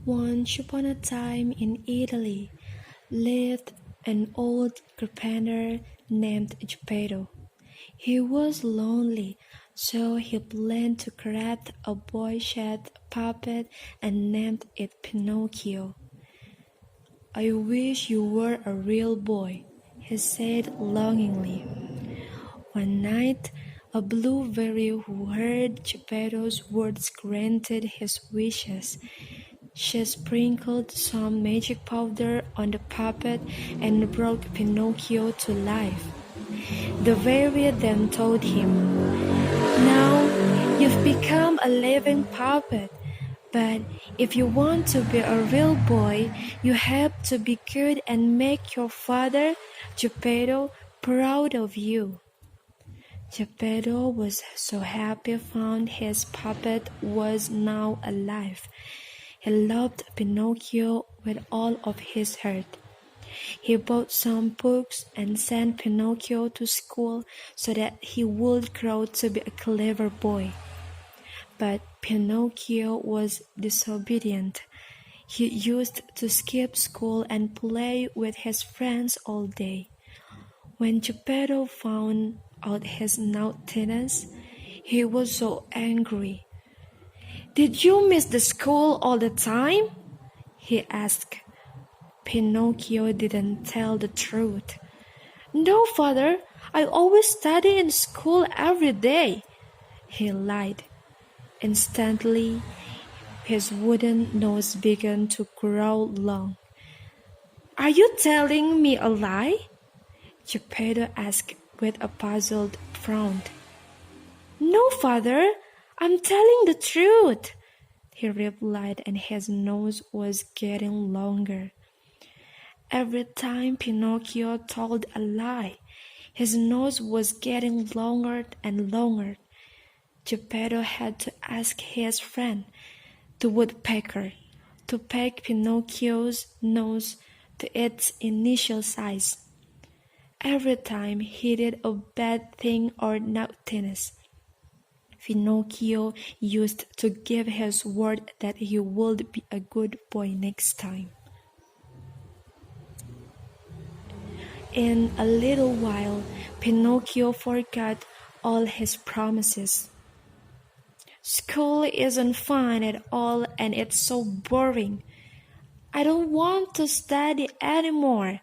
Once upon a time in Italy lived an old carpenter named Geppetto. He was lonely, so he planned to craft a boy-shaped puppet and named it Pinocchio. "I wish you were a real boy," he said longingly. One night, a blue fairy who heard Geppetto's words granted his wishes. She sprinkled some magic powder on the puppet and brought Pinocchio to life. The fairy then told him, "Now you've become a living puppet, but if you want to be a real boy, you have to be good and make your father, Geppetto, proud of you." Geppetto was so happy found his puppet was now alive. He loved Pinocchio with all of his heart. He bought some books and sent Pinocchio to school so that he would grow to be a clever boy. But Pinocchio was disobedient. He used to skip school and play with his friends all day. When Geppetto found out his naughtiness, he was so angry. "Did you miss the school all the time?" he asked. Pinocchio didn't tell the truth. "No, father, I always study in school every day," he lied. Instantly, his wooden nose began to grow long. "Are you telling me a lie?" Geppetto asked with a puzzled frown. "No, father, I'm telling the truth," he replied, and his nose was getting longer. Every time Pinocchio told a lie, his nose was getting longer and longer. Geppetto had to ask his friend, the woodpecker, to peg Pinocchio's nose to its initial size. Every time he did a bad thing or naughtiness, Pinocchio used to give his word that he would be a good boy next time. In a little while, Pinocchio forgot all his promises. "School isn't fun at all and it's so boring. I don't want to study anymore.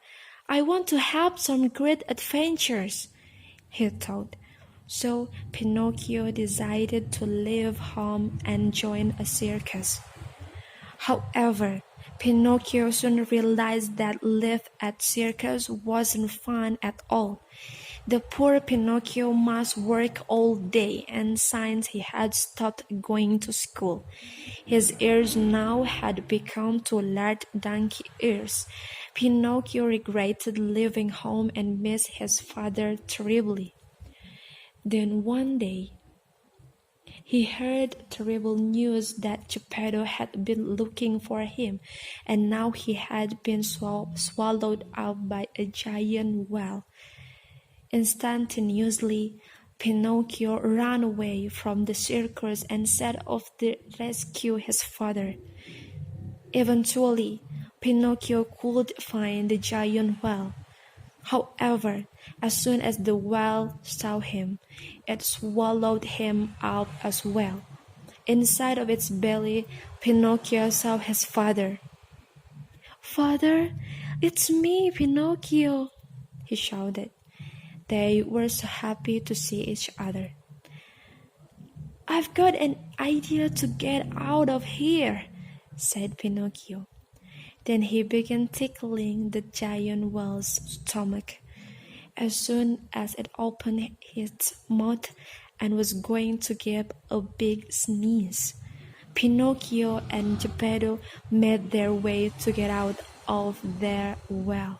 I want to have some great adventures," he thought. So Pinocchio decided to leave home and join a circus. However, Pinocchio soon realized that life at circus wasn't fun at all. The poor Pinocchio must work all day, and since he had stopped going to school, his ears now had become two large donkey ears. Pinocchio regretted leaving home and missed his father terribly. Then one day, he heard terrible news that Geppetto had been looking for him, and now he had been swallowed up by a giant whale. Instantaneously, Pinocchio ran away from the circus and set off to rescue his father. Eventually, Pinocchio could find the giant whale. However, as soon as the whale saw him, it swallowed him up as well. Inside of its belly, Pinocchio saw his father. "Father, it's me, Pinocchio," he shouted. They were so happy to see each other. "I've got an idea to get out of here," said Pinocchio. Then he began tickling the giant whale's stomach. As soon as it opened its mouth and was going to give a big sneeze, Pinocchio and Geppetto made their way to get out of their well.